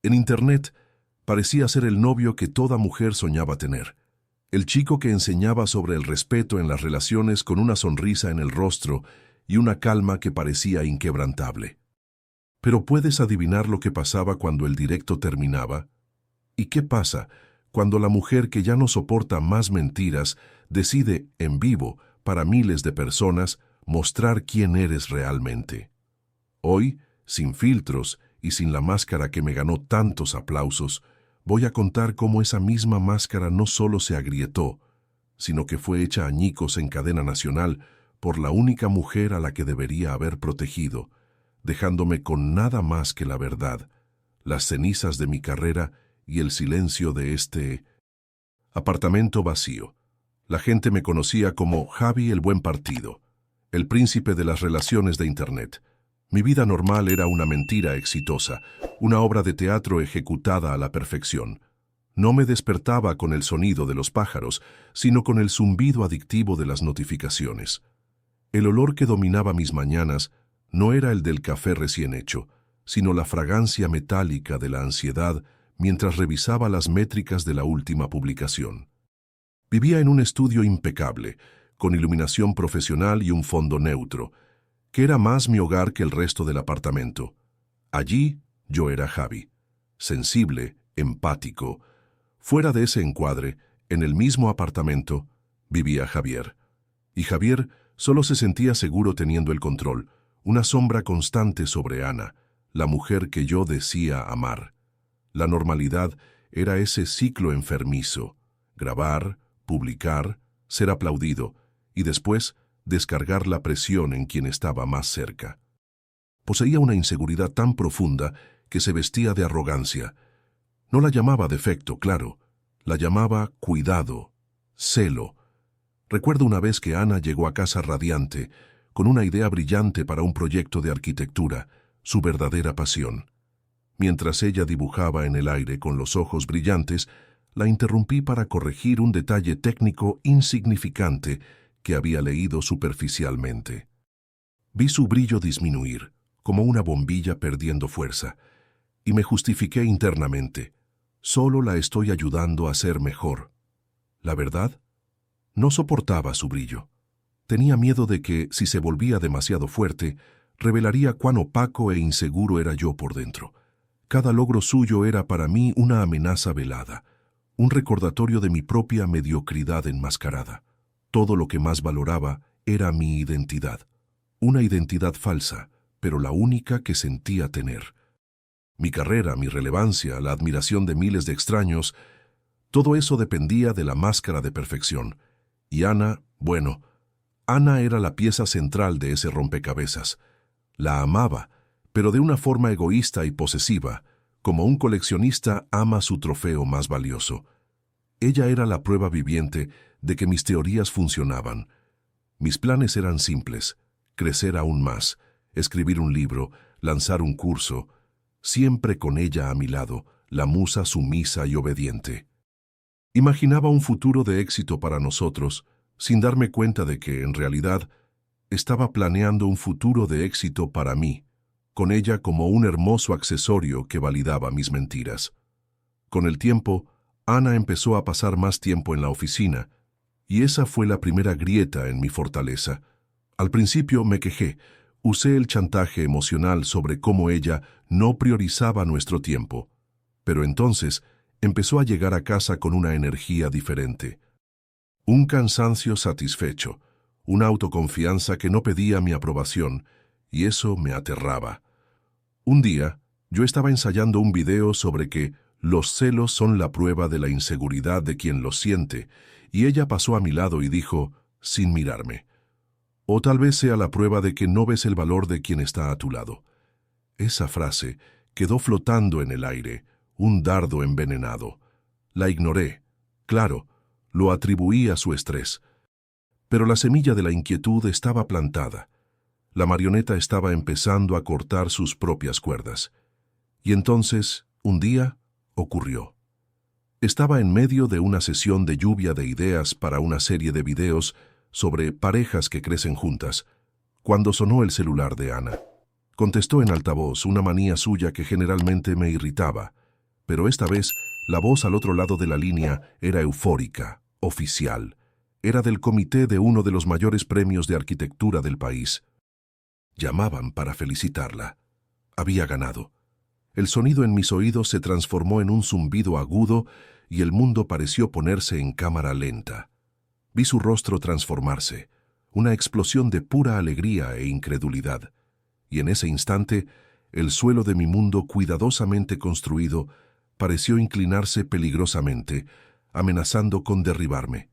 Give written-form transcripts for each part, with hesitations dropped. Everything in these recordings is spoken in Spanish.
En Internet parecía ser el novio que toda mujer soñaba tener. El chico que enseñaba sobre el respeto en las relaciones con una sonrisa en el rostro y una calma que parecía inquebrantable. Pero ¿puedes adivinar lo que pasaba cuando el directo terminaba? ¿Y qué pasa cuando la mujer que ya no soporta más mentiras decide, en vivo, para miles de personas, mostrar quién eres realmente? Hoy, sin filtros y sin la máscara que me ganó tantos aplausos, voy a contar cómo esa misma máscara no solo se agrietó, sino que fue hecha añicos en cadena nacional por la única mujer a la que debería haber protegido, dejándome con nada más que la verdad, las cenizas de mi carrera y el silencio de este apartamento vacío. La gente me conocía como Javi el Buen Partido, el príncipe de las relaciones de Internet. Mi vida normal era una mentira exitosa, una obra de teatro ejecutada a la perfección. No me despertaba con el sonido de los pájaros, sino con el zumbido adictivo de las notificaciones. El olor que dominaba mis mañanas no era el del café recién hecho, sino la fragancia metálica de la ansiedad mientras revisaba las métricas de la última publicación. Vivía en un estudio impecable, con iluminación profesional y un fondo neutro, que era más mi hogar que el resto del apartamento. Allí yo era Javi, sensible, empático. Fuera de ese encuadre, en el mismo apartamento, vivía Javier. Y Javier solo se sentía seguro teniendo el control, una sombra constante sobre Ana, la mujer que yo decía amar. La normalidad era ese ciclo enfermizo: grabar, publicar, ser aplaudido y después descargar la presión en quien estaba más cerca. Poseía una inseguridad tan profunda que se vestía de arrogancia. No la llamaba defecto, claro, la llamaba cuidado, celo. Recuerdo una vez que Ana llegó a casa radiante, con una idea brillante para un proyecto de arquitectura, su verdadera pasión. Mientras ella dibujaba en el aire con los ojos brillantes, la interrumpí para corregir un detalle técnico insignificante que había leído superficialmente. Vi su brillo disminuir, como una bombilla perdiendo fuerza, y me justifiqué internamente. Solo la estoy ayudando a ser mejor. La verdad, no soportaba su brillo. Tenía miedo de que, si se volvía demasiado fuerte, revelaría cuán opaco e inseguro era yo por dentro. Cada logro suyo era para mí una amenaza velada, un recordatorio de mi propia mediocridad enmascarada. Todo lo que más valoraba era mi identidad. Una identidad falsa, pero la única que sentía tener. Mi carrera, mi relevancia, la admiración de miles de extraños, todo eso dependía de la máscara de perfección. Y Ana, bueno, Ana era la pieza central de ese rompecabezas. La amaba, pero de una forma egoísta y posesiva, como un coleccionista ama su trofeo más valioso. Ella era la prueba viviente de que mis teorías funcionaban. Mis planes eran simples: crecer aún más, escribir un libro, lanzar un curso, siempre con ella a mi lado, la musa sumisa y obediente. Imaginaba un futuro de éxito para nosotros, sin darme cuenta de que, en realidad, estaba planeando un futuro de éxito para mí, con ella como un hermoso accesorio que validaba mis mentiras. Con el tiempo, Ana empezó a pasar más tiempo en la oficina, y esa fue la primera grieta en mi fortaleza. Al principio me quejé, usé el chantaje emocional sobre cómo ella no priorizaba nuestro tiempo, pero entonces empezó a llegar a casa con una energía diferente. Un cansancio satisfecho, una autoconfianza que no pedía mi aprobación, y eso me aterraba. Un día, yo estaba ensayando un video sobre que los celos son la prueba de la inseguridad de quien los siente, y ella pasó a mi lado y dijo, sin mirarme: o tal vez sea la prueba de que no ves el valor de quien está a tu lado. Esa frase quedó flotando en el aire, un dardo envenenado. La ignoré. Claro, lo atribuí a su estrés. Pero la semilla de la inquietud estaba plantada. La marioneta estaba empezando a cortar sus propias cuerdas. Y entonces, un día, ocurrió. Estaba en medio de una sesión de lluvia de ideas para una serie de videos sobre parejas que crecen juntas, cuando sonó el celular de Ana. Contestó en altavoz, una manía suya que generalmente me irritaba. Pero esta vez, la voz al otro lado de la línea era eufórica, oficial. Era del comité de uno de los mayores premios de arquitectura del país. Llamaban para felicitarla. Había ganado. El sonido en mis oídos se transformó en un zumbido agudo y el mundo pareció ponerse en cámara lenta. Vi su rostro transformarse, una explosión de pura alegría e incredulidad. Y en ese instante, el suelo de mi mundo cuidadosamente construido pareció inclinarse peligrosamente, amenazando con derribarme.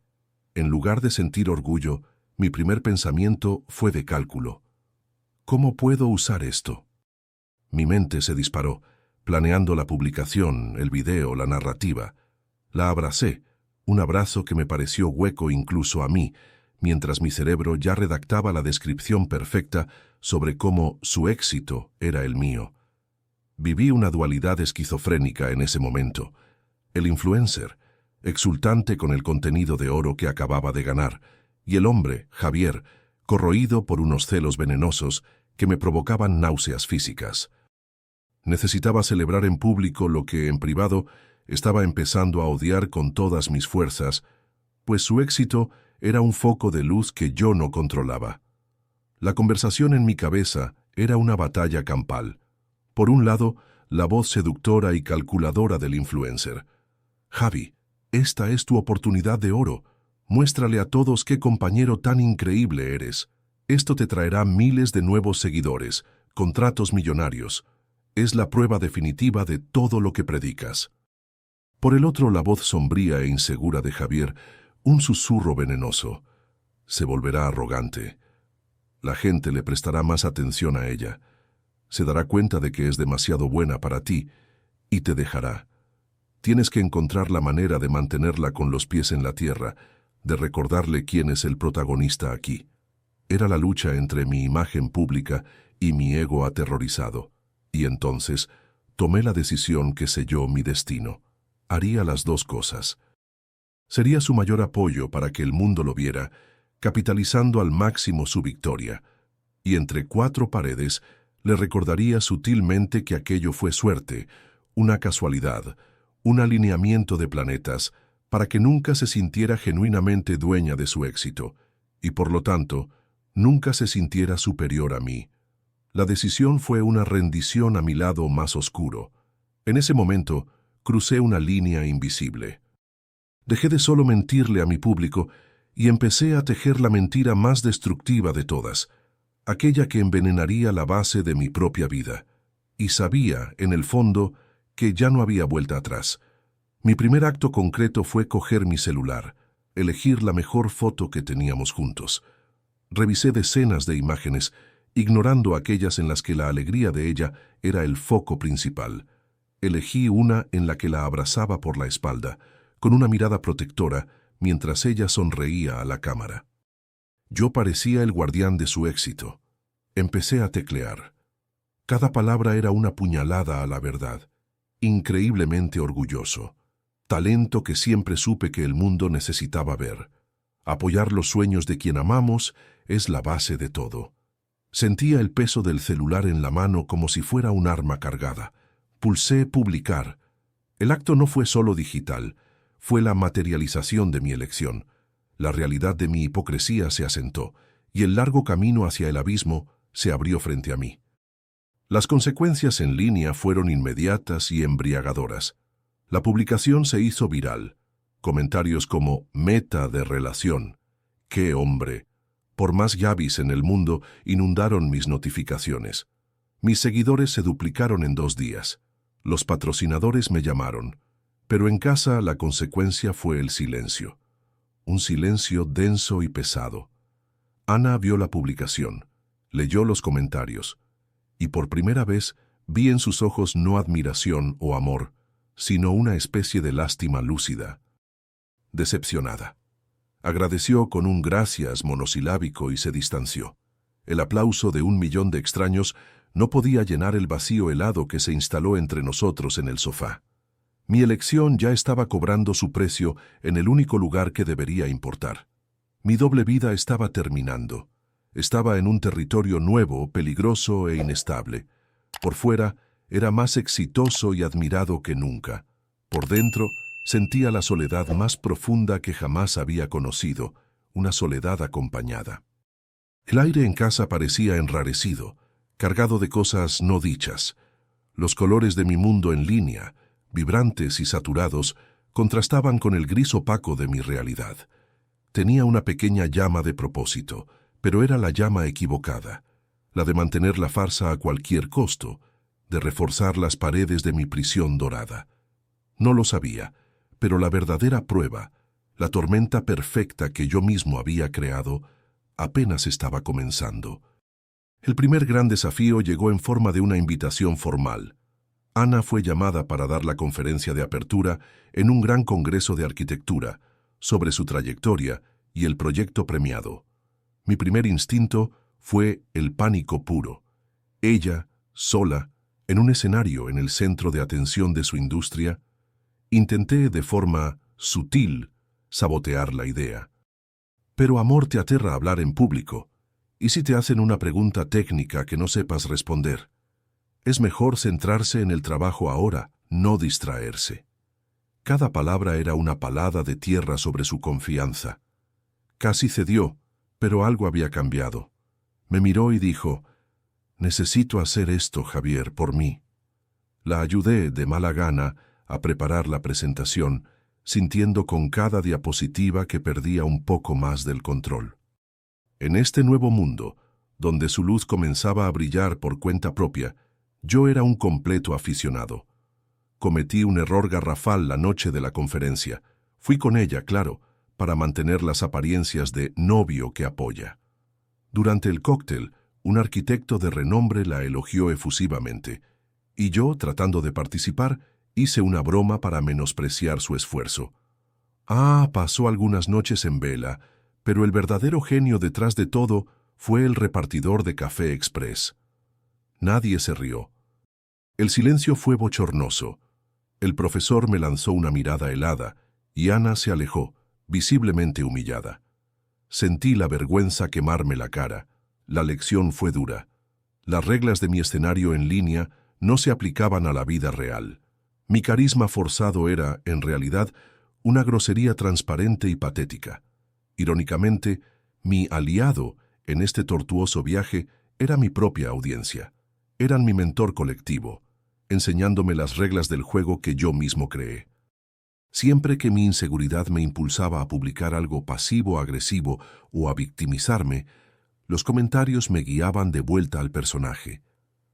En lugar de sentir orgullo, mi primer pensamiento fue de cálculo. ¿Cómo puedo usar esto? Mi mente se disparó, planeando la publicación, el video, la narrativa. La abracé, un abrazo que me pareció hueco incluso a mí, mientras mi cerebro ya redactaba la descripción perfecta sobre cómo su éxito era el mío. Viví una dualidad esquizofrénica en ese momento. El influencer, exultante con el contenido de oro que acababa de ganar, y el hombre, Javier, corroído por unos celos venenosos que me provocaban náuseas físicas. Necesitaba celebrar en público lo que, en privado, estaba empezando a odiar con todas mis fuerzas, pues su éxito era un foco de luz que yo no controlaba. La conversación en mi cabeza era una batalla campal. Por un lado, la voz seductora y calculadora del influencer. Javi, esta es tu oportunidad de oro. Muéstrale a todos qué compañero tan increíble eres. Esto te traerá miles de nuevos seguidores, contratos millonarios. Es la prueba definitiva de todo lo que predicas. Por el otro, la voz sombría e insegura de Javier, un susurro venenoso. Se volverá arrogante. La gente le prestará más atención a ella. Se dará cuenta de que es demasiado buena para ti y te dejará. Tienes que encontrar la manera de mantenerla con los pies en la tierra, de recordarle quién es el protagonista aquí. Era la lucha entre mi imagen pública y mi ego aterrorizado. Y entonces tomé la decisión que selló mi destino. Haría las dos cosas. Sería su mayor apoyo para que el mundo lo viera, capitalizando al máximo su victoria. Y entre cuatro paredes le recordaría sutilmente que aquello fue suerte, una casualidad, un alineamiento de planetas, para que nunca se sintiera genuinamente dueña de su éxito, y por lo tanto, nunca se sintiera superior a mí. La decisión fue una rendición a mi lado más oscuro. En ese momento, crucé una línea invisible. Dejé de solo mentirle a mi público y empecé a tejer la mentira más destructiva de todas, aquella que envenenaría la base de mi propia vida. Y sabía, en el fondo, que ya no había vuelta atrás. Mi primer acto concreto fue coger mi celular, elegir la mejor foto que teníamos juntos. Revisé decenas de imágenes, ignorando aquellas en las que la alegría de ella era el foco principal. Elegí una en la que la abrazaba por la espalda, con una mirada protectora, mientras ella sonreía a la cámara. Yo parecía el guardián de su éxito. Empecé a teclear. Cada palabra era una puñalada a la verdad. Increíblemente orgulloso. Talento que siempre supe que el mundo necesitaba ver. Apoyar los sueños de quien amamos es la base de todo. Sentía el peso del celular en la mano como si fuera un arma cargada. Pulsé publicar. El acto no fue solo digital, fue la materialización de mi elección. La realidad de mi hipocresía se asentó, y el largo camino hacia el abismo se abrió frente a mí. Las consecuencias en línea fueron inmediatas y embriagadoras. La publicación se hizo viral. Comentarios como «meta de relación», «qué hombre», por más Javis en el mundo inundaron mis notificaciones. Mis seguidores se duplicaron en 2 días. Los patrocinadores me llamaron. Pero en casa la consecuencia fue el silencio. Un silencio denso y pesado. Ana vio la publicación, leyó los comentarios, y por primera vez vi en sus ojos no admiración o amor, sino una especie de lástima lúcida. Decepcionada. Agradeció con un gracias monosilábico y se distanció. El aplauso de 1 millón de extraños no podía llenar el vacío helado que se instaló entre nosotros en el sofá. Mi elección ya estaba cobrando su precio en el único lugar que debería importar. Mi doble vida estaba terminando. Estaba en un territorio nuevo, peligroso e inestable. Por fuera, era más exitoso y admirado que nunca. Por dentro, sentía la soledad más profunda que jamás había conocido, una soledad acompañada. El aire en casa parecía enrarecido, cargado de cosas no dichas. Los colores de mi mundo en línea, vibrantes y saturados, contrastaban con el gris opaco de mi realidad. Tenía una pequeña llama de propósito, pero era la llama equivocada, la de mantener la farsa a cualquier costo, de reforzar las paredes de mi prisión dorada. No lo sabía, pero la verdadera prueba, la tormenta perfecta que yo mismo había creado, apenas estaba comenzando. El primer gran desafío llegó en forma de una invitación formal. Ana fue llamada para dar la conferencia de apertura en un gran congreso de arquitectura, sobre su trayectoria y el proyecto premiado. Mi primer instinto fue el pánico puro. Ella, sola, en un escenario en el centro de atención de su industria, intenté de forma sutil sabotear la idea. Pero amor, te aterra hablar en público. ¿Y si te hacen una pregunta técnica que no sepas responder? Es mejor centrarse en el trabajo ahora, no distraerse. Cada palabra era una palada de tierra sobre su confianza. Casi cedió, pero algo había cambiado. Me miró y dijo: «Necesito hacer esto, Javier, por mí». La ayudé de mala gana a preparar la presentación, sintiendo con cada diapositiva que perdía un poco más del control. En este nuevo mundo, donde su luz comenzaba a brillar por cuenta propia, yo era un completo aficionado. Cometí un error garrafal la noche de la conferencia. Fui con ella, claro, para mantener las apariencias de novio que apoya. Durante el cóctel, un arquitecto de renombre la elogió efusivamente, y yo, tratando de participar, hice una broma para menospreciar su esfuerzo. Pasó algunas noches en vela, pero el verdadero genio detrás de todo fue el repartidor de café express. Nadie se rió. El silencio fue bochornoso. El profesor me lanzó una mirada helada, y Ana se alejó, visiblemente humillada. Sentí la vergüenza quemarme la cara. La lección fue dura. Las reglas de mi escenario en línea no se aplicaban a la vida real. Mi carisma forzado era, en realidad, una grosería transparente y patética. Irónicamente, mi aliado en este tortuoso viaje era mi propia audiencia. Eran mi mentor colectivo, enseñándome las reglas del juego que yo mismo creé. Siempre que mi inseguridad me impulsaba a publicar algo pasivo-agresivo o a victimizarme, los comentarios me guiaban de vuelta al personaje.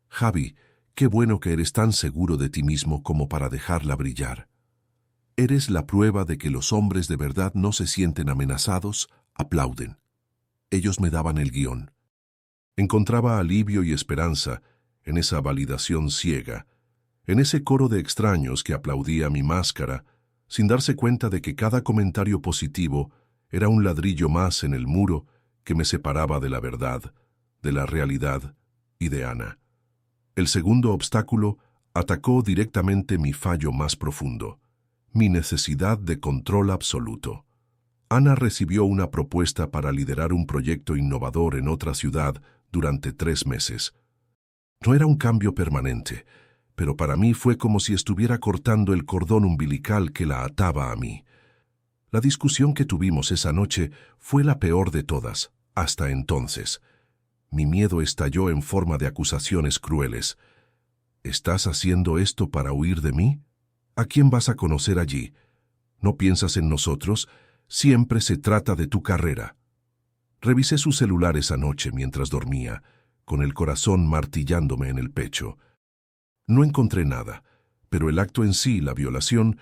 «Javi, qué bueno que eres tan seguro de ti mismo como para dejarla brillar. Eres la prueba de que los hombres de verdad no se sienten amenazados, aplauden». Ellos me daban el guión. Encontraba alivio y esperanza en esa validación ciega, en ese coro de extraños que aplaudía mi máscara, sin darse cuenta de que cada comentario positivo era un ladrillo más en el muro que me separaba de la verdad, de la realidad y de Ana. El segundo obstáculo atacó directamente mi fallo más profundo, mi necesidad de control absoluto. Ana recibió una propuesta para liderar un proyecto innovador en otra ciudad durante 3 meses. No era un cambio permanente, pero para mí fue como si estuviera cortando el cordón umbilical que la ataba a mí. La discusión que tuvimos esa noche fue la peor de todas, hasta entonces. Mi miedo estalló en forma de acusaciones crueles. ¿Estás haciendo esto para huir de mí? ¿A quién vas a conocer allí? ¿No piensas en nosotros? Siempre se trata de tu carrera. Revisé su celular esa noche mientras dormía, con el corazón martillándome en el pecho. No encontré nada, pero el acto en sí, la violación,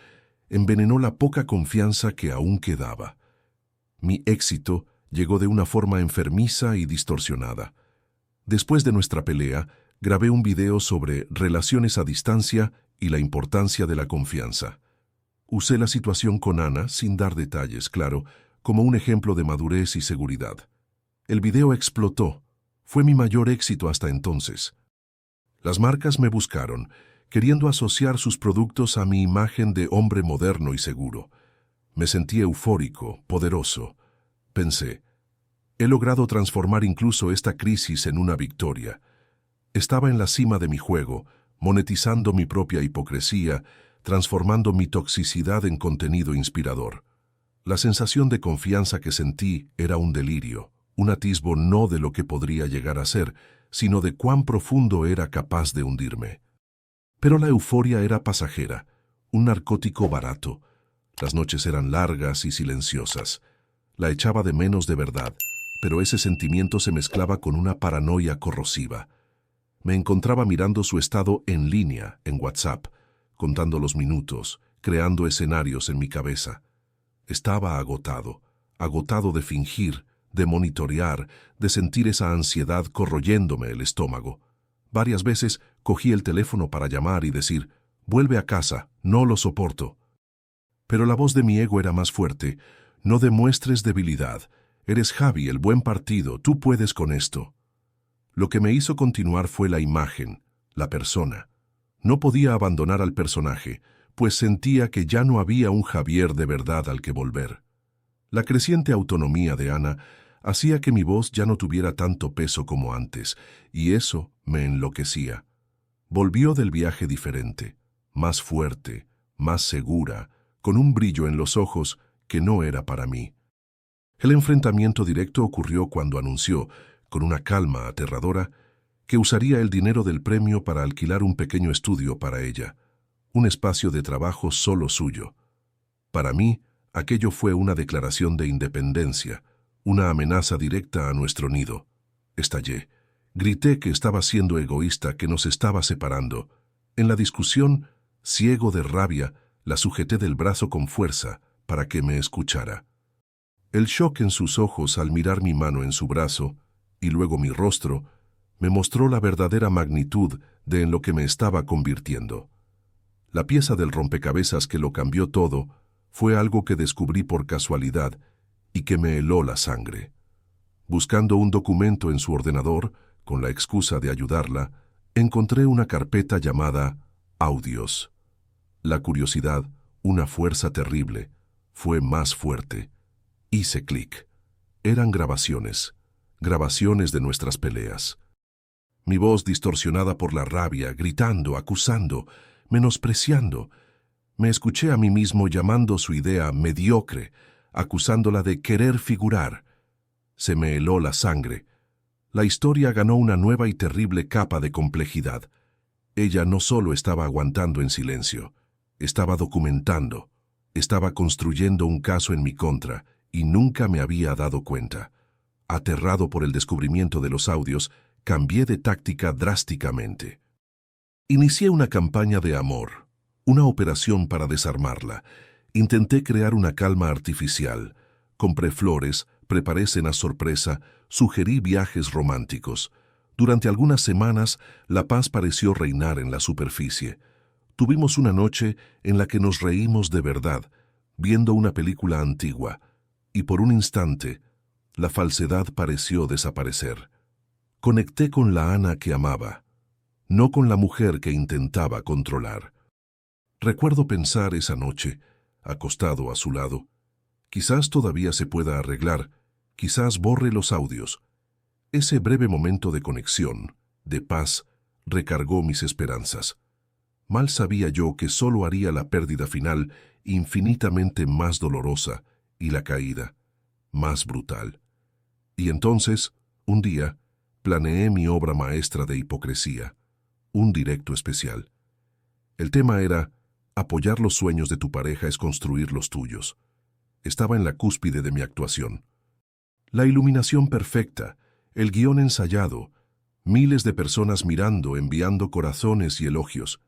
envenenó la poca confianza que aún quedaba. Mi éxito llegó de una forma enfermiza y distorsionada. Después de nuestra pelea, grabé un video sobre relaciones a distancia y la importancia de la confianza. Usé la situación con Ana, sin dar detalles, claro, como un ejemplo de madurez y seguridad. El video explotó. Fue mi mayor éxito hasta entonces. Las marcas me buscaron, queriendo asociar sus productos a mi imagen de hombre moderno y seguro. Me sentí eufórico, poderoso. Pensé, he logrado transformar incluso esta crisis en una victoria. Estaba en la cima de mi juego, monetizando mi propia hipocresía, transformando mi toxicidad en contenido inspirador. La sensación de confianza que sentí era un delirio, un atisbo no de lo que podría llegar a ser, sino de cuán profundo era capaz de hundirme. Pero la euforia era pasajera, un narcótico barato. Las noches eran largas y silenciosas. La echaba de menos de verdad, pero ese sentimiento se mezclaba con una paranoia corrosiva. Me encontraba mirando su estado en línea, en WhatsApp, contando los minutos, creando escenarios en mi cabeza. Estaba agotado, agotado de fingir, de monitorear, de sentir esa ansiedad corroyéndome el estómago. Varias veces cogí el teléfono para llamar y decir, «Vuelve a casa, no lo soporto». Pero la voz de mi ego era más fuerte. «No demuestres debilidad. Eres Javi, el buen partido, tú puedes con esto». Lo que me hizo continuar fue la imagen, la persona. No podía abandonar al personaje, pues sentía que ya no había un Javier de verdad al que volver. La creciente autonomía de Ana hacía que mi voz ya no tuviera tanto peso como antes, y eso me enloquecía. Volvió del viaje diferente, más fuerte, más segura, con un brillo en los ojos que no era para mí. El enfrentamiento directo ocurrió cuando anunció, con una calma aterradora, que usaría el dinero del premio para alquilar un pequeño estudio para ella, un espacio de trabajo solo suyo. Para mí, aquello fue una declaración de independencia, una amenaza directa a nuestro nido. Estallé. Grité que estaba siendo egoísta, que nos estaba separando. En la discusión, ciego de rabia, la sujeté del brazo con fuerza para que me escuchara. El shock en sus ojos al mirar mi mano en su brazo, y luego mi rostro, me mostró la verdadera magnitud de en lo que me estaba convirtiendo. La pieza del rompecabezas que lo cambió todo fue algo que descubrí por casualidad y que me heló la sangre. Buscando un documento en su ordenador, con la excusa de ayudarla, encontré una carpeta llamada Audios. La curiosidad, una fuerza terrible, fue más fuerte. Hice clic. Eran grabaciones de nuestras peleas. Mi voz distorsionada por la rabia, gritando, acusando, menospreciando. Me escuché a mí mismo llamando su idea mediocre, acusándola de querer figurar. Se me heló la sangre. La historia ganó una nueva y terrible capa de complejidad. Ella no solo estaba aguantando en silencio, estaba documentando, estaba construyendo un caso en mi contra, y nunca me había dado cuenta. Aterrado por el descubrimiento de los audios, cambié de táctica drásticamente. Inicié una campaña de amor, una operación para desarmarla. Intenté crear una calma artificial. Compré flores, preparé cenas sorpresa, sugerí viajes románticos. Durante algunas semanas, la paz pareció reinar en la superficie. Tuvimos una noche en la que nos reímos de verdad, viendo una película antigua, y por un instante, la falsedad pareció desaparecer. Conecté con la Ana que amaba, no con la mujer que intentaba controlar. Recuerdo pensar esa noche, acostado a su lado. Quizás todavía se pueda arreglar, quizás borre los audios. Ese breve momento de conexión, de paz, recargó mis esperanzas. Mal sabía yo que solo haría la pérdida final infinitamente más dolorosa y la caída más brutal. Y entonces, un día, planeé mi obra maestra de hipocresía, un directo especial. El tema era, apoyar los sueños de tu pareja es construir los tuyos. Estaba en la cúspide de mi actuación. La iluminación perfecta, el guión ensayado, miles de personas mirando, enviando corazones y elogios.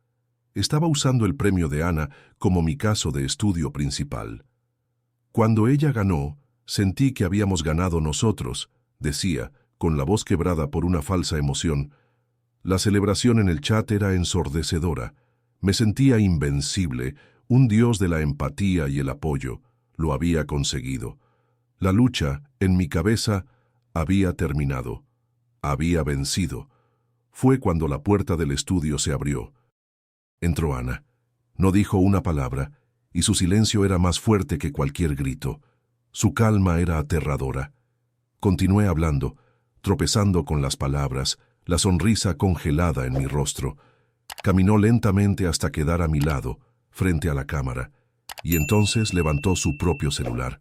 Estaba usando el premio de Ana como mi caso de estudio principal. Cuando ella ganó, sentí que habíamos ganado nosotros, decía, con la voz quebrada por una falsa emoción. La celebración en el chat era ensordecedora. Me sentía invencible, un dios de la empatía y el apoyo. Lo había conseguido. La lucha, en mi cabeza, había terminado. Había vencido. Fue cuando la puerta del estudio se abrió. Entró Ana. No dijo una palabra, y su silencio era más fuerte que cualquier grito. Su calma era aterradora. Continué hablando, tropezando con las palabras, la sonrisa congelada en mi rostro. Caminó lentamente hasta quedar a mi lado, frente a la cámara, y entonces levantó su propio celular.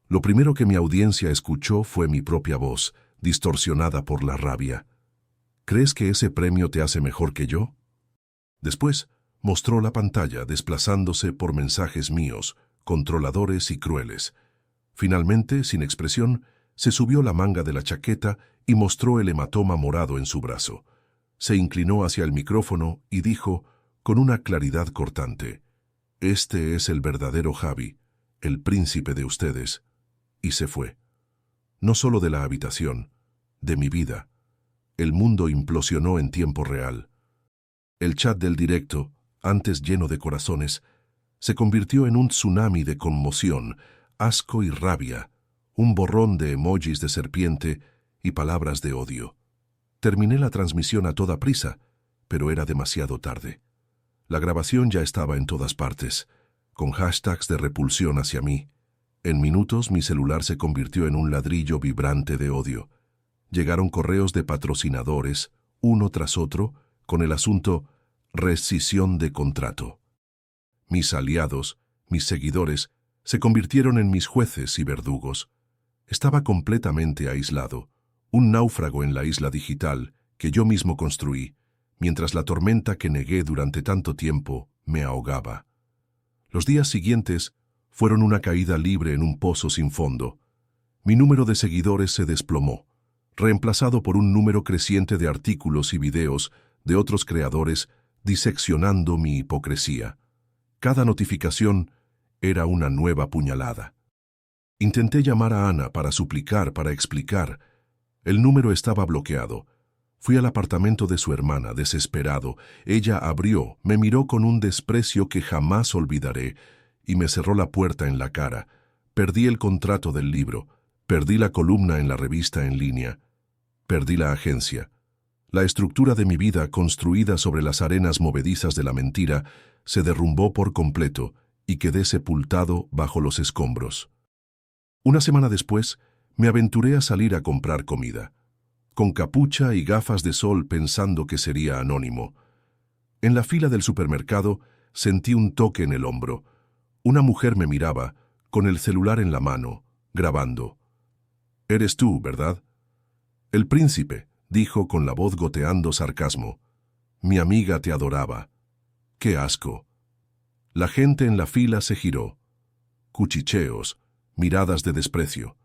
Lo primero que mi audiencia escuchó fue mi propia voz, distorsionada por la rabia. ¿Crees que ese premio te hace mejor que yo? Después, mostró la pantalla desplazándose por mensajes míos, controladores y crueles. Finalmente, sin expresión, se subió la manga de la chaqueta y mostró el hematoma morado en su brazo. Se inclinó hacia el micrófono y dijo, con una claridad cortante, «Este es el verdadero Javi, el príncipe de ustedes». Y se fue. No solo de la habitación, de mi vida. El mundo implosionó en tiempo real. El chat del directo, antes lleno de corazones, se convirtió en un tsunami de conmoción, asco y rabia, un borrón de emojis de serpiente y palabras de odio. Terminé la transmisión a toda prisa, pero era demasiado tarde. La grabación ya estaba en todas partes, con hashtags de repulsión hacia mí. En minutos mi celular se convirtió en un ladrillo vibrante de odio. Llegaron correos de patrocinadores, uno tras otro, con el asunto rescisión de contrato. Mis aliados, mis seguidores, se convirtieron en mis jueces y verdugos. Estaba completamente aislado, un náufrago en la isla digital que yo mismo construí, mientras la tormenta que negué durante tanto tiempo me ahogaba. Los días siguientes fueron una caída libre en un pozo sin fondo. Mi número de seguidores se desplomó, reemplazado por un número creciente de artículos y videos de otros creadores diseccionando mi hipocresía. Cada notificación era una nueva puñalada. Intenté llamar a Ana para suplicar, para explicar. El número estaba bloqueado. Fui al apartamento de su hermana, desesperado. Ella abrió, me miró con un desprecio que jamás olvidaré y me cerró la puerta en la cara. Perdí el contrato del libro, perdí la columna en la revista en línea, perdí la agencia. La estructura de mi vida, construida sobre las arenas movedizas de la mentira, se derrumbó por completo y quedé sepultado bajo los escombros. Una semana después, me aventuré a salir a comprar comida, con capucha y gafas de sol pensando que sería anónimo. En la fila del supermercado sentí un toque en el hombro. Una mujer me miraba, con el celular en la mano, grabando. «Eres tú, ¿verdad?» «El príncipe», dijo con la voz goteando sarcasmo. «Mi amiga te adoraba». ¡Qué asco! La gente en la fila se giró. Cuchicheos, miradas de desprecio.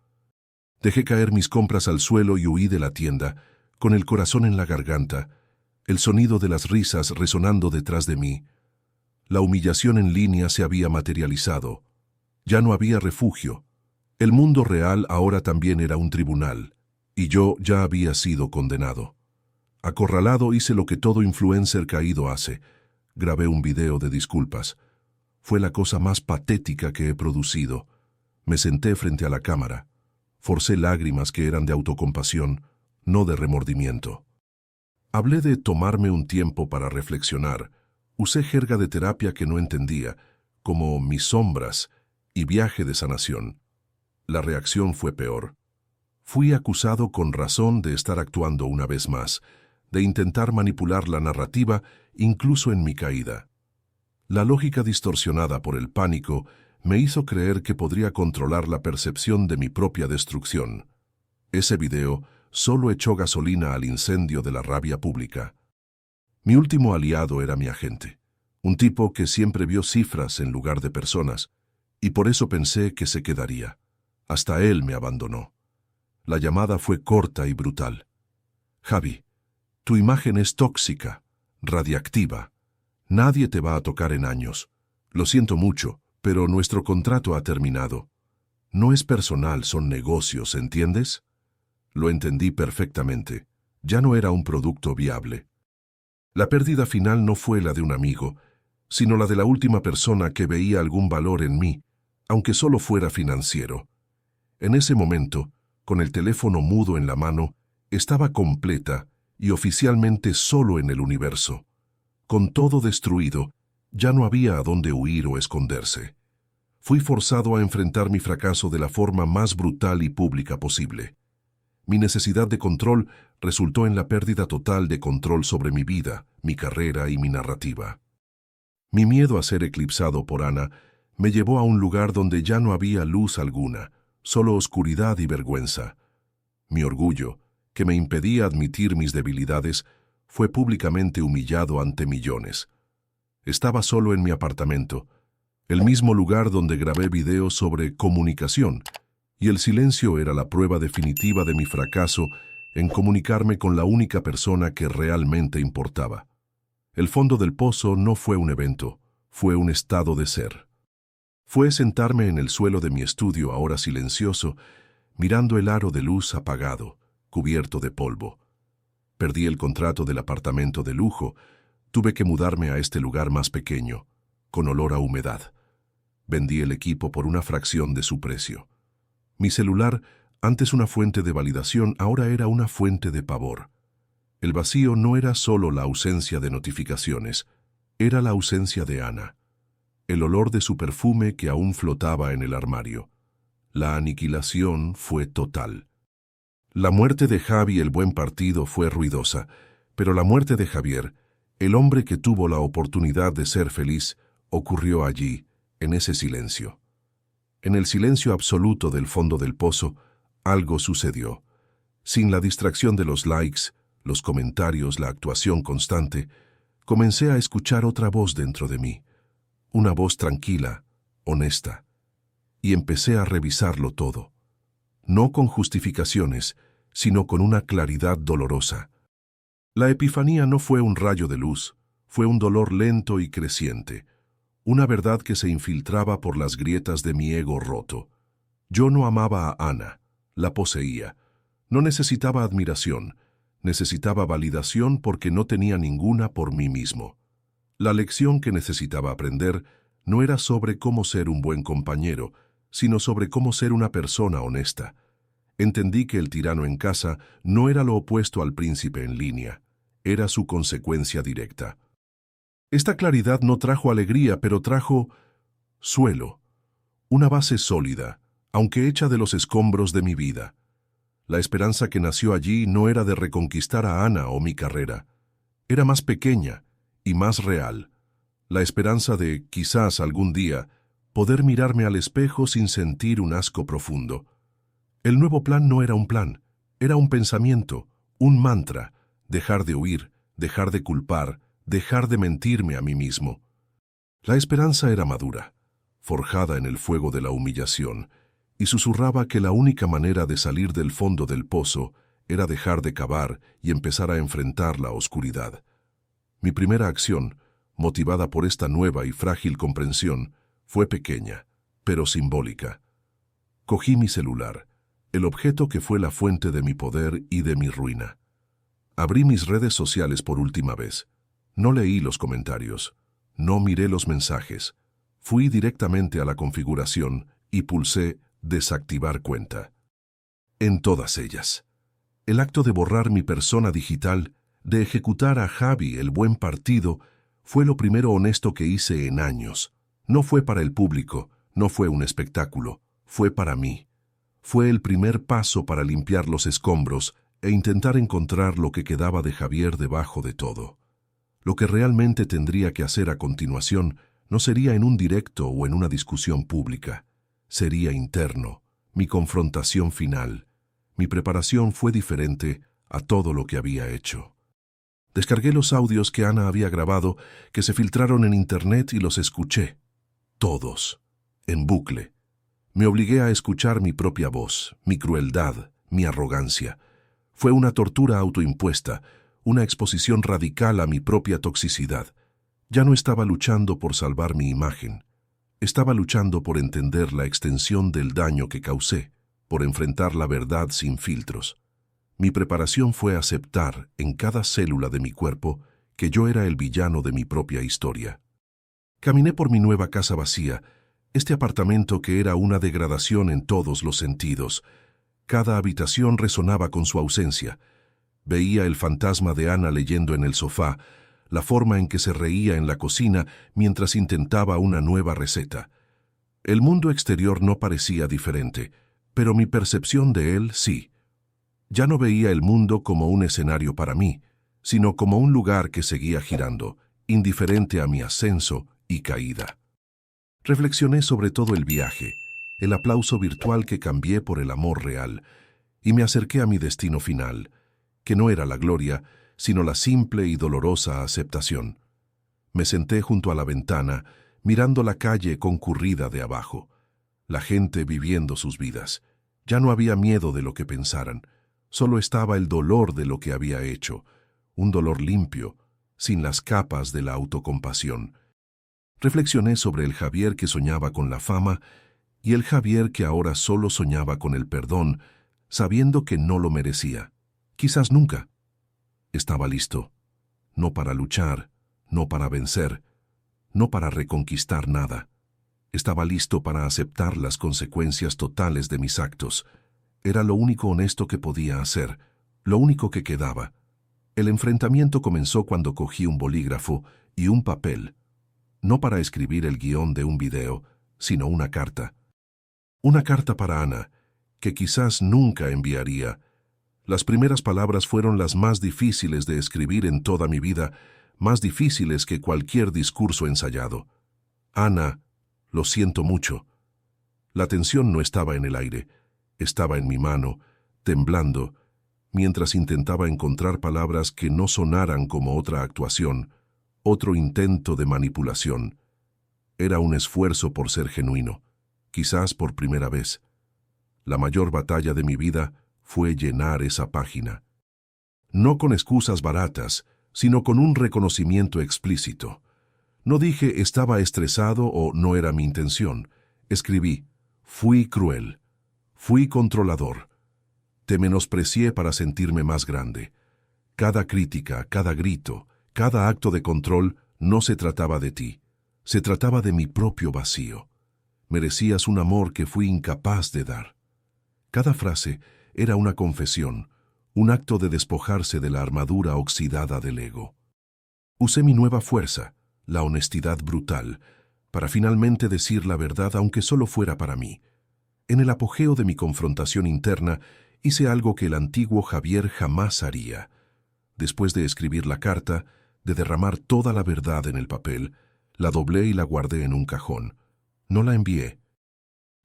Dejé caer mis compras al suelo y huí de la tienda, con el corazón en la garganta, el sonido de las risas resonando detrás de mí. La humillación en línea se había materializado. Ya no había refugio. El mundo real ahora también era un tribunal, y yo ya había sido condenado. Acorralado hice lo que todo influencer caído hace. Grabé un video de disculpas. Fue la cosa más patética que he producido. Me senté frente a la cámara. Forcé lágrimas que eran de autocompasión, no de remordimiento. Hablé de tomarme un tiempo para reflexionar. Usé jerga de terapia que no entendía, como mis sombras y viaje de sanación. La reacción fue peor. Fui acusado con razón de estar actuando una vez más, de intentar manipular la narrativa incluso en mi caída. La lógica distorsionada por el pánico me hizo creer que podría controlar la percepción de mi propia destrucción. Ese video solo echó gasolina al incendio de la rabia pública. Mi último aliado era mi agente, un tipo que siempre vio cifras en lugar de personas, y por eso pensé que se quedaría. Hasta él me abandonó. La llamada fue corta y brutal. «Javi, tu imagen es tóxica, radiactiva. Nadie te va a tocar en años. Lo siento mucho, pero nuestro contrato ha terminado. No es personal, son negocios, ¿entiendes?» Lo entendí perfectamente. Ya no era un producto viable. La pérdida final no fue la de un amigo, sino la de la última persona que veía algún valor en mí, aunque solo fuera financiero. En ese momento, con el teléfono mudo en la mano, estaba completa y oficialmente solo en el universo. Con todo destruido, ya no había a dónde huir o esconderse. Fui forzado a enfrentar mi fracaso de la forma más brutal y pública posible. Mi necesidad de control resultó en la pérdida total de control sobre mi vida, mi carrera y mi narrativa. Mi miedo a ser eclipsado por Ana me llevó a un lugar donde ya no había luz alguna, solo oscuridad y vergüenza. Mi orgullo, que me impedía admitir mis debilidades, fue públicamente humillado ante millones. Estaba solo en mi apartamento, el mismo lugar donde grabé videos sobre comunicación, y el silencio era la prueba definitiva de mi fracaso en comunicarme con la única persona que realmente importaba. El fondo del pozo no fue un evento, fue un estado de ser. Fue sentarme en el suelo de mi estudio, ahora silencioso, mirando el aro de luz apagado, cubierto de polvo. Perdí el contrato del apartamento de lujo, tuve que mudarme a este lugar más pequeño, con olor a humedad. Vendí el equipo por una fracción de su precio. Mi celular, antes una fuente de validación, ahora era una fuente de pavor. El vacío no era solo la ausencia de notificaciones, era la ausencia de Ana. El olor de su perfume que aún flotaba en el armario. La aniquilación fue total. La muerte de Javi, el buen partido, fue ruidosa, pero la muerte de Javier, el hombre que tuvo la oportunidad de ser feliz, ocurrió allí, en ese silencio. En el silencio absoluto del fondo del pozo, algo sucedió. Sin la distracción de los likes, los comentarios, la actuación constante, comencé a escuchar otra voz dentro de mí. Una voz tranquila, honesta. Y empecé a revisarlo todo. No con justificaciones, sino con una claridad dolorosa. La epifanía no fue un rayo de luz, fue un dolor lento y creciente, una verdad que se infiltraba por las grietas de mi ego roto. Yo no amaba a Ana, la poseía. No necesitaba admiración, necesitaba validación porque no tenía ninguna por mí mismo. La lección que necesitaba aprender no era sobre cómo ser un buen compañero, sino sobre cómo ser una persona honesta. Entendí que el tirano en casa no era lo opuesto al príncipe en línea, era su consecuencia directa. Esta claridad no trajo alegría, pero trajo suelo, una base sólida, aunque hecha de los escombros de mi vida. La esperanza que nació allí no era de reconquistar a Ana o mi carrera, era más pequeña y más real. La esperanza de, quizás algún día, poder mirarme al espejo sin sentir un asco profundo. El nuevo plan no era un plan, era un pensamiento, un mantra, dejar de huir, dejar de culpar, dejar de mentirme a mí mismo. La esperanza era madura, forjada en el fuego de la humillación, y susurraba que la única manera de salir del fondo del pozo era dejar de cavar y empezar a enfrentar la oscuridad. Mi primera acción, motivada por esta nueva y frágil comprensión, fue pequeña, pero simbólica. Cogí mi celular, el objeto que fue la fuente de mi poder y de mi ruina. Abrí mis redes sociales por última vez. No leí los comentarios, no miré los mensajes. Fui directamente a la configuración y pulsé desactivar cuenta. En todas ellas, el acto de borrar mi persona digital, de ejecutar a Javi, el buen partido, fue lo primero honesto que hice en años. No fue para el público, no fue un espectáculo, fue para mí. Fue el primer paso para limpiar los escombros e intentar encontrar lo que quedaba de Javier debajo de todo. Lo que realmente tendría que hacer a continuación no sería en un directo o en una discusión pública. Sería interno, mi confrontación final. Mi preparación fue diferente a todo lo que había hecho. Descargué los audios que Ana había grabado, que se filtraron en internet, y los escuché. Todos, en bucle. Me obligué a escuchar mi propia voz, mi crueldad, mi arrogancia. Fue una tortura autoimpuesta, una exposición radical a mi propia toxicidad. Ya no estaba luchando por salvar mi imagen. Estaba luchando por entender la extensión del daño que causé, por enfrentar la verdad sin filtros. Mi preparación fue aceptar en cada célula de mi cuerpo que yo era el villano de mi propia historia. Caminé por mi nueva casa vacía, este apartamento que era una degradación en todos los sentidos. Cada habitación resonaba con su ausencia. Veía el fantasma de Ana leyendo en el sofá, la forma en que se reía en la cocina mientras intentaba una nueva receta. El mundo exterior no parecía diferente, pero mi percepción de él sí. Ya no veía el mundo como un escenario para mí, sino como un lugar que seguía girando, indiferente a mi ascenso, y caída. Reflexioné sobre todo el viaje, el aplauso virtual que cambié por el amor real, y me acerqué a mi destino final, que no era la gloria, sino la simple y dolorosa aceptación. Me senté junto a la ventana, mirando la calle concurrida de abajo, la gente viviendo sus vidas. Ya no había miedo de lo que pensaran, solo estaba el dolor de lo que había hecho, un dolor limpio, sin las capas de la autocompasión. Reflexioné sobre el Javier que soñaba con la fama y el Javier que ahora solo soñaba con el perdón, sabiendo que no lo merecía. Quizás nunca. Estaba listo, no para luchar, no para vencer, no para reconquistar nada. Estaba listo para aceptar las consecuencias totales de mis actos. Era lo único honesto que podía hacer, lo único que quedaba. El enfrentamiento comenzó cuando cogí un bolígrafo y un papel, no para escribir el guión de un video, sino una carta. Una carta para Ana, que quizás nunca enviaría. Las primeras palabras fueron las más difíciles de escribir en toda mi vida, más difíciles que cualquier discurso ensayado. Ana, lo siento mucho. La tensión no estaba en el aire, estaba en mi mano, temblando, mientras intentaba encontrar palabras que no sonaran como otra actuación, otro intento de manipulación. Era un esfuerzo por ser genuino, quizás por primera vez. La mayor batalla de mi vida fue llenar esa página. No con excusas baratas, sino con un reconocimiento explícito. No dije estaba estresado o no era mi intención. Escribí, fui cruel, fui controlador. Te menosprecié para sentirme más grande. Cada crítica, cada grito, cada acto de control no se trataba de ti. Se trataba de mi propio vacío. Merecías un amor que fui incapaz de dar. Cada frase era una confesión, un acto de despojarse de la armadura oxidada del ego. Usé mi nueva fuerza, la honestidad brutal, para finalmente decir la verdad aunque solo fuera para mí. En el apogeo de mi confrontación interna, hice algo que el antiguo Javier jamás haría. Después de escribir la carta, de derramar toda la verdad en el papel, la doblé y la guardé en un cajón. No la envié.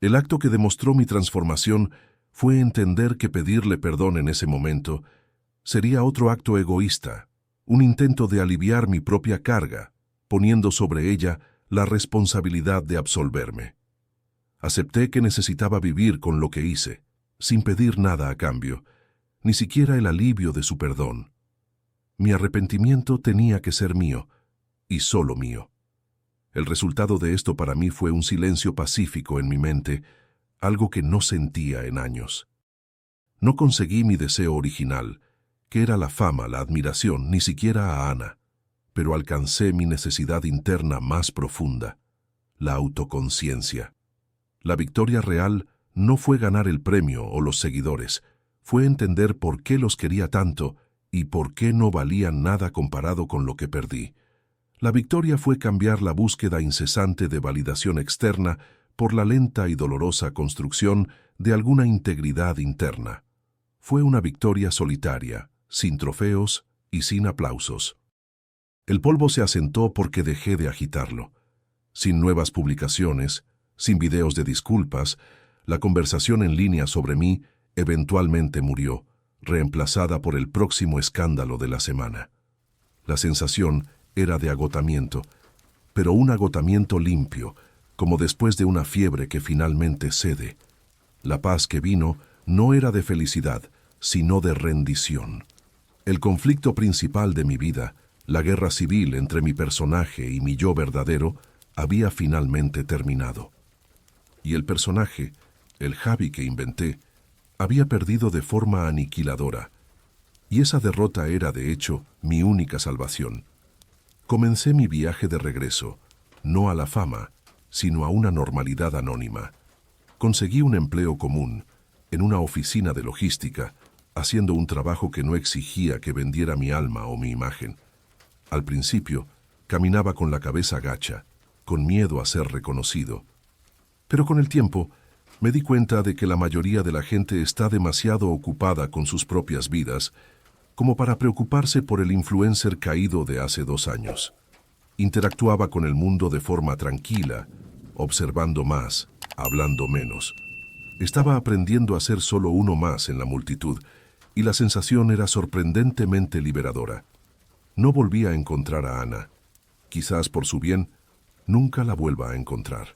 El acto que demostró mi transformación fue entender que pedirle perdón en ese momento sería otro acto egoísta, un intento de aliviar mi propia carga, poniendo sobre ella la responsabilidad de absolverme. Acepté que necesitaba vivir con lo que hice, sin pedir nada a cambio, ni siquiera el alivio de su perdón. Mi arrepentimiento tenía que ser mío, y solo mío. El resultado de esto para mí fue un silencio pacífico en mi mente, algo que no sentía en años. No conseguí mi deseo original, que era la fama, la admiración, ni siquiera a Ana, pero alcancé mi necesidad interna más profunda, la autoconciencia. La victoria real no fue ganar el premio o los seguidores, fue entender por qué los quería tanto y por qué no valían nada comparado con lo que perdí. La victoria fue cambiar la búsqueda incesante de validación externa por la lenta y dolorosa construcción de alguna integridad interna. Fue una victoria solitaria, sin trofeos y sin aplausos. El polvo se asentó porque dejé de agitarlo. Sin nuevas publicaciones, sin videos de disculpas, la conversación en línea sobre mí eventualmente murió, reemplazada por el próximo escándalo de la semana. La sensación era de agotamiento, pero un agotamiento limpio, como después de una fiebre que finalmente cede. La paz que vino no era de felicidad, sino de rendición. El conflicto principal de mi vida, la guerra civil entre mi personaje y mi yo verdadero, había finalmente terminado. Y el personaje, el Javi que inventé, había perdido de forma aniquiladora. Y esa derrota era, de hecho, mi única salvación. Comencé mi viaje de regreso, no a la fama, sino a una normalidad anónima. Conseguí un empleo común, en una oficina de logística, haciendo un trabajo que no exigía que vendiera mi alma o mi imagen. Al principio, caminaba con la cabeza gacha, con miedo a ser reconocido. Pero con el tiempo, me di cuenta de que la mayoría de la gente está demasiado ocupada con sus propias vidas como para preocuparse por el influencer caído de hace 2 años. Interactuaba con el mundo de forma tranquila, observando más, hablando menos. Estaba aprendiendo a ser solo uno más en la multitud, y la sensación era sorprendentemente liberadora. No volví a encontrar a Ana. Quizás por su bien, nunca la vuelva a encontrar.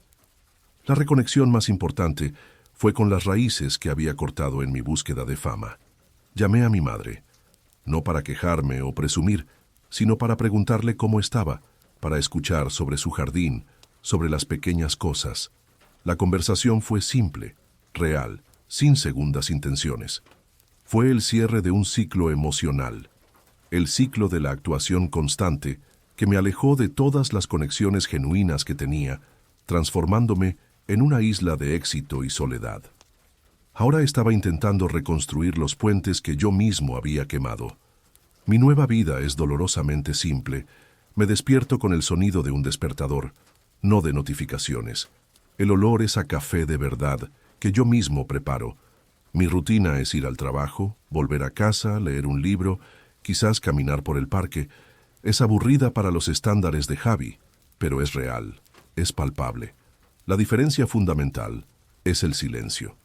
La reconexión más importante fue con las raíces que había cortado en mi búsqueda de fama. Llamé a mi madre, no para quejarme o presumir, sino para preguntarle cómo estaba, para escuchar sobre su jardín, sobre las pequeñas cosas. La conversación fue simple, real, sin segundas intenciones. Fue el cierre de un ciclo emocional, el ciclo de la actuación constante que me alejó de todas las conexiones genuinas que tenía, transformándome en una isla de éxito y soledad. Ahora estaba intentando reconstruir los puentes que yo mismo había quemado. Mi nueva vida es dolorosamente simple. Me despierto con el sonido de un despertador, no de notificaciones. El olor es a café de verdad, que yo mismo preparo. Mi rutina es ir al trabajo, volver a casa, leer un libro, quizás caminar por el parque. Es aburrida para los estándares de Javi, pero es real, es palpable. La diferencia fundamental es el silencio.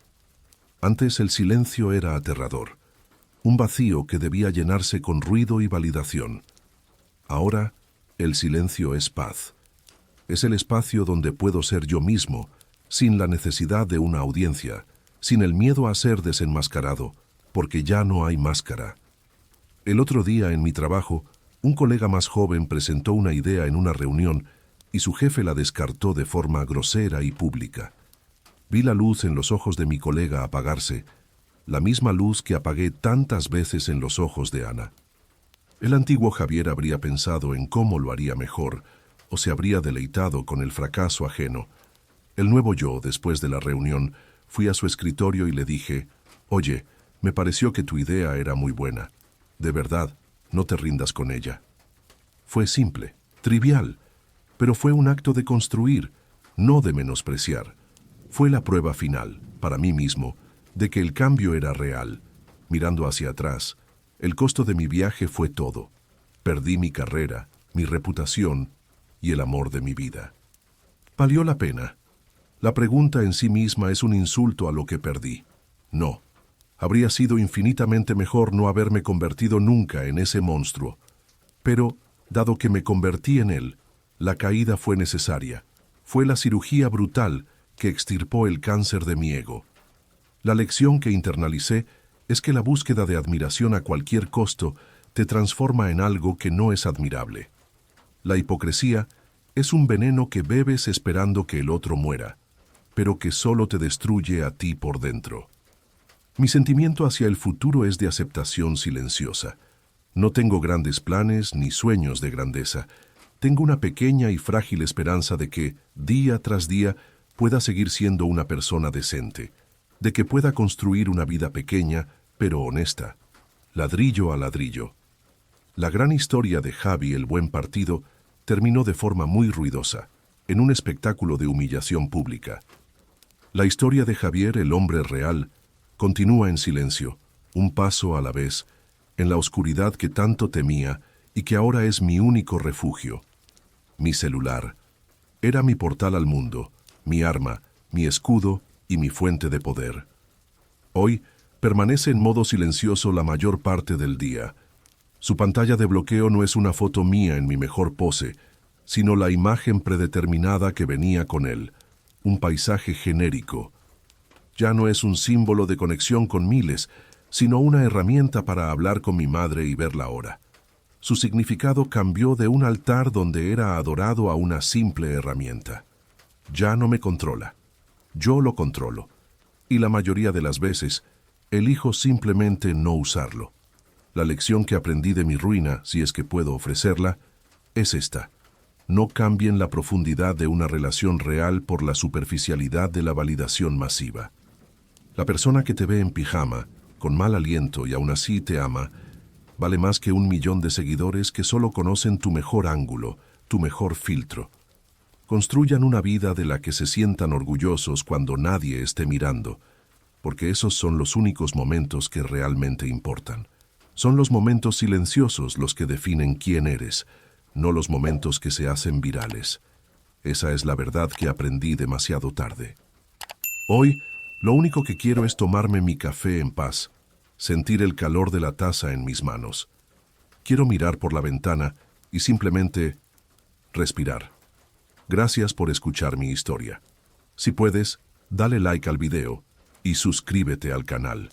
Antes el silencio era aterrador, un vacío que debía llenarse con ruido y validación. Ahora el silencio es paz. Es el espacio donde puedo ser yo mismo, sin la necesidad de una audiencia, sin el miedo a ser desenmascarado, porque ya no hay máscara. El otro día en mi trabajo, un colega más joven presentó una idea en una reunión y su jefe la descartó de forma grosera y pública. Vi la luz en los ojos de mi colega apagarse, la misma luz que apagué tantas veces en los ojos de Ana. El antiguo Javier habría pensado en cómo lo haría mejor, o se habría deleitado con el fracaso ajeno. El nuevo yo, después de la reunión, fui a su escritorio y le dije, «Oye, me pareció que tu idea era muy buena. De verdad, no te rindas con ella». Fue simple, trivial, pero fue un acto de construir, no de menospreciar. Fue la prueba final, para mí mismo, de que el cambio era real. Mirando hacia atrás, el costo de mi viaje fue todo. Perdí mi carrera, mi reputación y el amor de mi vida. ¿Valió la pena? La pregunta en sí misma es un insulto a lo que perdí. No. Habría sido infinitamente mejor no haberme convertido nunca en ese monstruo. Pero, dado que me convertí en él, la caída fue necesaria. Fue la cirugía brutal que extirpó el cáncer de mi ego. La lección que internalicé es que la búsqueda de admiración a cualquier costo te transforma en algo que no es admirable. La hipocresía es un veneno que bebes esperando que el otro muera, pero que solo te destruye a ti por dentro. Mi sentimiento hacia el futuro es de aceptación silenciosa. No tengo grandes planes ni sueños de grandeza. Tengo una pequeña y frágil esperanza de que, día tras día, pueda seguir siendo una persona decente, de que pueda construir una vida pequeña, pero honesta, ladrillo a ladrillo. La gran historia de Javi el Buen Partido terminó de forma muy ruidosa, en un espectáculo de humillación pública. La historia de Javier el hombre real continúa en silencio, un paso a la vez, en la oscuridad que tanto temía y que ahora es mi único refugio. Mi celular era mi portal al mundo, mi arma, mi escudo y mi fuente de poder. Hoy permanece en modo silencioso la mayor parte del día. Su pantalla de bloqueo no es una foto mía en mi mejor pose, sino la imagen predeterminada que venía con él, un paisaje genérico. Ya no es un símbolo de conexión con miles, sino una herramienta para hablar con mi madre y ver la hora. Su significado cambió de un altar donde era adorado a una simple herramienta. Ya no me controla. Yo lo controlo. Y la mayoría de las veces, elijo simplemente no usarlo. La lección que aprendí de mi ruina, si es que puedo ofrecerla, es esta. No cambien la profundidad de una relación real por la superficialidad de la validación masiva. La persona que te ve en pijama, con mal aliento y aún así te ama, vale más que 1.000.000 de seguidores que solo conocen tu mejor ángulo, tu mejor filtro. Construyan una vida de la que se sientan orgullosos cuando nadie esté mirando, porque esos son los únicos momentos que realmente importan. Son los momentos silenciosos los que definen quién eres, no los momentos que se hacen virales. Esa es la verdad que aprendí demasiado tarde. Hoy, lo único que quiero es tomarme mi café en paz, sentir el calor de la taza en mis manos. Quiero mirar por la ventana y simplemente respirar. Gracias por escuchar mi historia. Si puedes, dale like al video y suscríbete al canal.